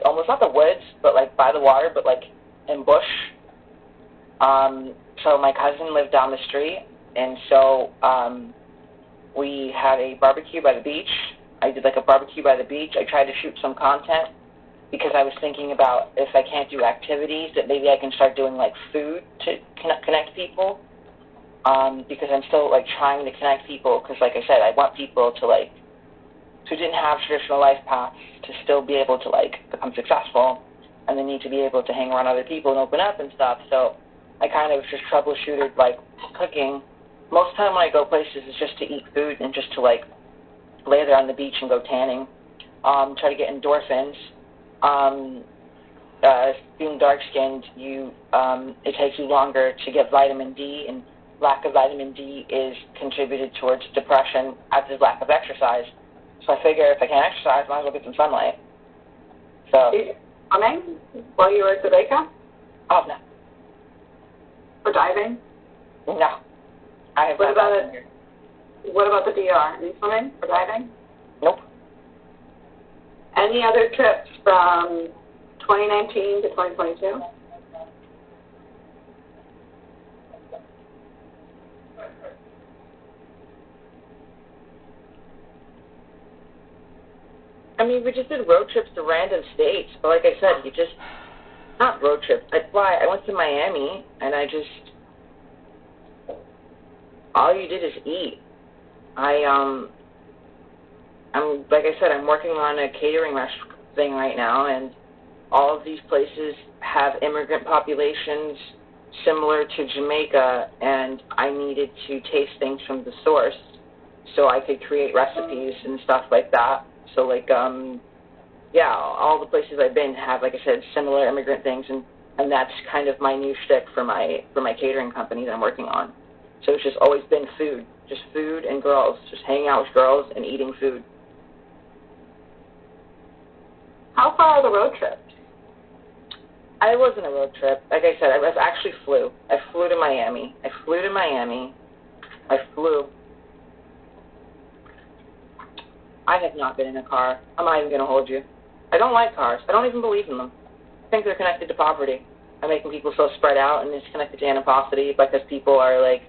almost not the woods, but like by the water, but like in bush. So my cousin lived down the street, and so we had a barbecue by the beach. I did like a barbecue by the beach. I tried to shoot some content because I was thinking about if I can't do activities, that maybe I can start doing like food to connect people. Because I'm still like trying to connect people. Because like I said, I want people to like who didn't have traditional life paths to still be able to like become successful, and they need to be able to hang around other people and open up and stuff. So I kind of just troubleshooted like cooking. Most of the time when I go places, it's just to eat food and just to like lay there on the beach and go tanning. Try to get endorphins. Being dark-skinned, it takes you longer to get vitamin D, and lack of vitamin D is contributed towards depression, as is lack of exercise. So I figure if I can't exercise, I might as well get some sunlight. So. Swimming while you were at Jamaica? Oh, no. For diving? No. I have what about the DR? Any swimming or diving? Nope. Any other trips from 2019 to 2022? I mean, we just did road trips to random states, but like I said, not road trips. I went to Miami, and all you did is eat. I'm like I said, I'm working on a catering thing right now, and all of these places have immigrant populations similar to Jamaica, and I needed to taste things from the source so I could create recipes and stuff like that. So, like, all the places I've been have, like I said, similar immigrant things, and that's kind of my new shtick for my catering company that I'm working on. So it's just always been food, just food and girls, just hanging out with girls and eating food. How far are the road trips? I wasn't a road trip. Like I said, I actually flew. I flew to Miami. I have not been in a car. I'm not even going to hold you. I don't like cars. I don't even believe in them. I think they're connected to poverty. I'm making people so spread out, and it's connected to animosity because people are like,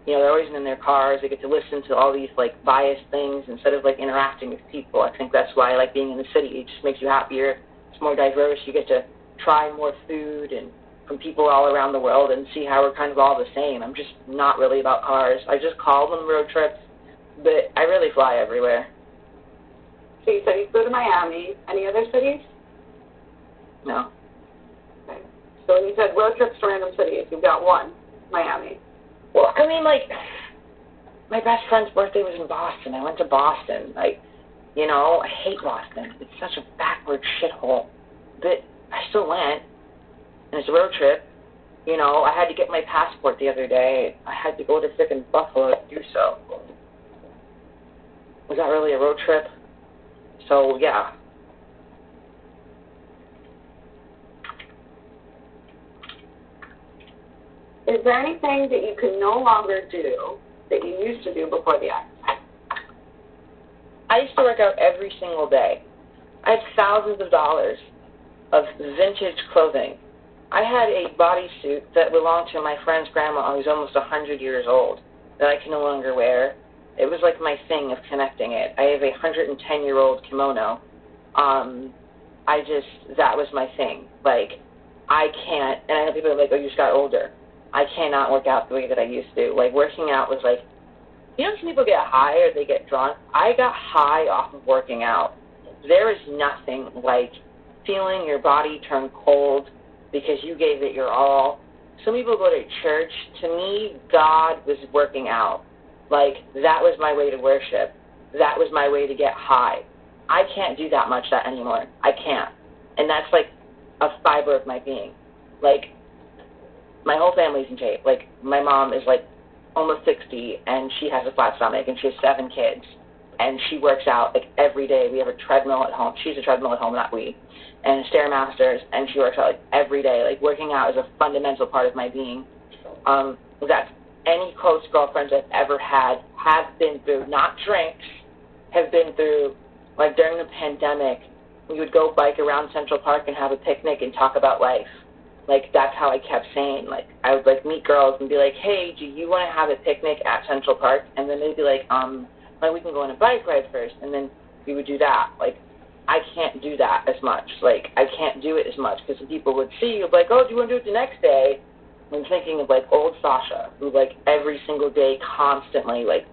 they're always in their cars. They get to listen to all these like biased things instead of like interacting with people. I think that's why I like being in the city. It just makes you happier. It's more diverse. You get to try more food and from people all around the world and see how we're kind of all the same. I'm just not really about cars. I just call them road trips, but I really fly everywhere. So you said you flew to Miami. Any other cities? No. Okay. So when you said road trips to random cities, you've got one, Miami. Well, I mean, like, my best friend's birthday was in Boston. I went to Boston. I hate Boston. It's such a backward shithole. But I still went, and it's a road trip. I had to get my passport the other day. I had to go to frickin' Buffalo to do so. Was that really a road trip? So, yeah. Is there anything that you can no longer do that you used to do before the accident? I used to work out every single day. I had thousands of dollars of vintage clothing. I had a bodysuit that belonged to my friend's grandma who's almost 100 years old that I can no longer wear. It was like my thing of connecting it. I have a 110-year-old kimono. That was my thing. Like, I can't, and I know people are like, oh, you just got older. I cannot work out the way that I used to. Like, working out was like, some people get high or they get drunk. I got high off of working out. There is nothing like feeling your body turn cold because you gave it your all. Some people go to church. To me, God was working out. Like, that was my way to worship. That was my way to get high. I can't do that much that anymore. I can't. And that's like a fiber of my being. Like, my whole family's in shape. Like, my mom is like almost 60, and she has a flat stomach, and she has 7 kids. And she works out like every day. We have a treadmill at home. She's a treadmill at home, not we. And Stairmasters, and she works out like every day. Like, working out is a fundamental part of my being. That's any close girlfriends I've ever had have been through, not drinks, have been through, like during the pandemic, we would go bike around Central Park and have a picnic and talk about life. Like, that's how I kept saying, like, I would, like, meet girls and be like, hey, do you want to have a picnic at Central Park? And then they'd be like, well, we can go on a bike ride first. And then we would do that. Like, I can't do that as much. Like, I can't do it as much because people would see you, like, oh, do you want to do it the next day? I'm thinking of, like, old Sasha, who, like, every single day constantly, like,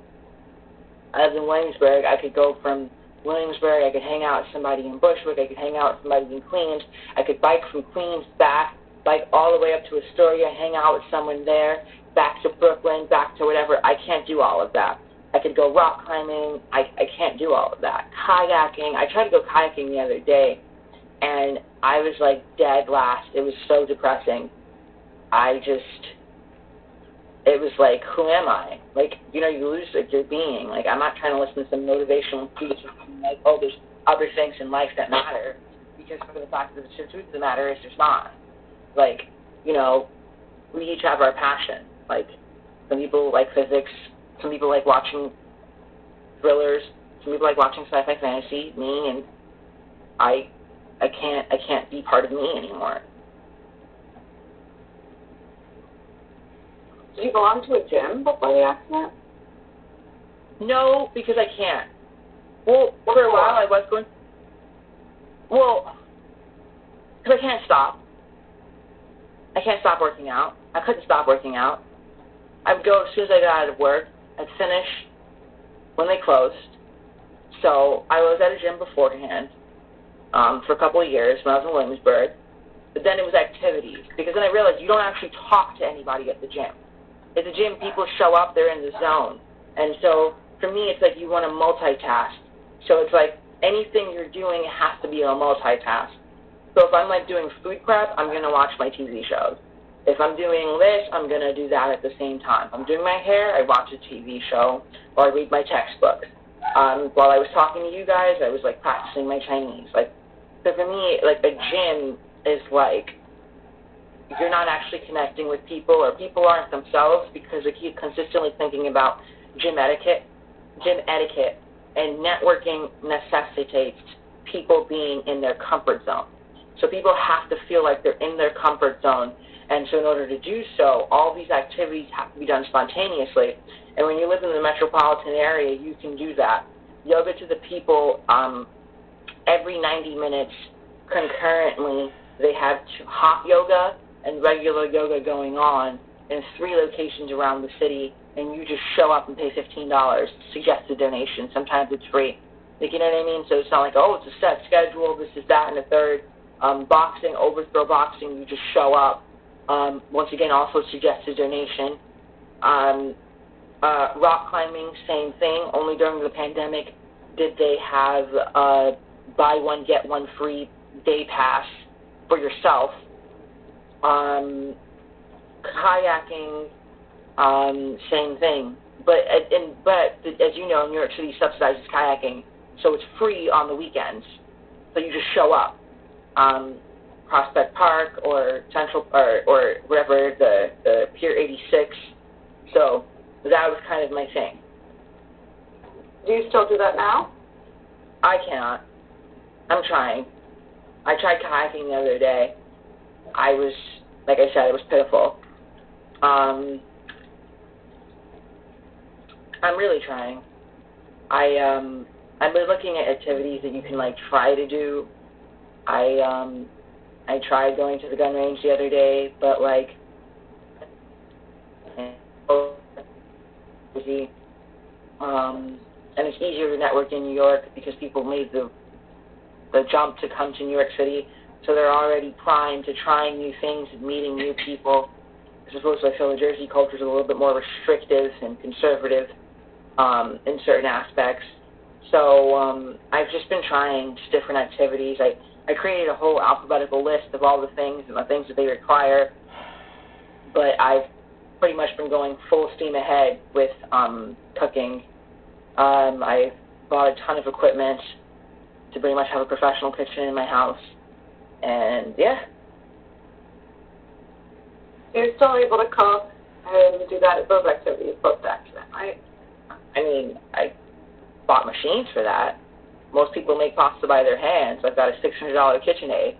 I was in Williamsburg. I could go from Williamsburg. I could hang out with somebody in Bushwick. I could hang out with somebody in Queens. I could bike from Queens back, bike all the way up to Astoria, hang out with someone there, back to Brooklyn, back to whatever. I can't do all of that. I could go rock climbing. I can't do all of that. Kayaking. I tried to go kayaking the other day, and I was, like, dead last. It was so depressing. It was like, who am I? Like, you know, you lose, like, your being. Like, I'm not trying to listen to some motivational speech like, oh, there's other things in life that matter, because for the fact that the truth of the matter is there's not. Like, you know, we each have our passion. Like, some people like physics, some people like watching thrillers, some people like watching sci-fi fantasy, me, and I can't be part of me anymore. Did you belong to a gym before the accident? No, because I can't. Well, for a while I was going, well, because I can't stop. I can't stop working out. I couldn't stop working out. I would go as soon as I got out of work. I'd finish when they closed. So I was at a gym beforehand for a couple of years when I was in Williamsburg. But then it was activities, because then I realized you don't actually talk to anybody at the gym. At the gym, people show up, they're in the zone. And so for me, it's like you want to multitask. So it's like anything you're doing has to be a multitask. So if I'm like doing food prep, I'm going to watch my TV shows. If I'm doing this, I'm going to do that at the same time. If I'm doing my hair, I watch a TV show or I read my textbooks. While I was talking to you guys, I was like practicing my Chinese. Like, so for me, like a gym is like you're not actually connecting with people, or people aren't themselves because they keep consistently thinking about gym etiquette, and networking necessitates people being in their comfort zone. So people have to feel like they're in their comfort zone, and so in order to do so, all these activities have to be done spontaneously. And when you live in the metropolitan area, you can do that. Yoga to the people, every 90 minutes concurrently, they have hot yoga and regular yoga going on in 3 locations around the city, and you just show up and pay $15, suggested donation. Sometimes it's free. Like, you know what I mean? So it's not like, oh, it's a set schedule, this is that, and a third. Boxing, overthrow boxing, you just show up. Once again, also suggested donation. Rock climbing, same thing. Only during the pandemic did they have buy one, get one free day pass for yourself. Kayaking, same thing. But as you know, New York City subsidizes kayaking, so it's free on the weekends. So you just show up. Prospect Park or Central or wherever, the Pier 86. So that was kind of my thing. Do you still do that now? I cannot. I'm trying. I tried kayaking the other day. I was, like I said, it was pitiful. I'm really trying. I've been looking at activities that you can like try to do. I tried going to the gun range the other day, but like, and it's easier to network in New York because people made the jump to come to New York City, so they're already primed to trying new things and meeting new people. As opposed to, I feel the Jersey culture is a little bit more restrictive and conservative in certain aspects. So I've just been trying different activities. I created a whole alphabetical list of all the things and the things that they require, but I've pretty much been going full steam ahead with cooking. I bought a ton of equipment to pretty much have a professional kitchen in my house, and yeah. You're still able to cook and do those activities post-accident, right? I mean, I bought machines for that. Most people make pasta by their hands. I've got a $600 KitchenAid.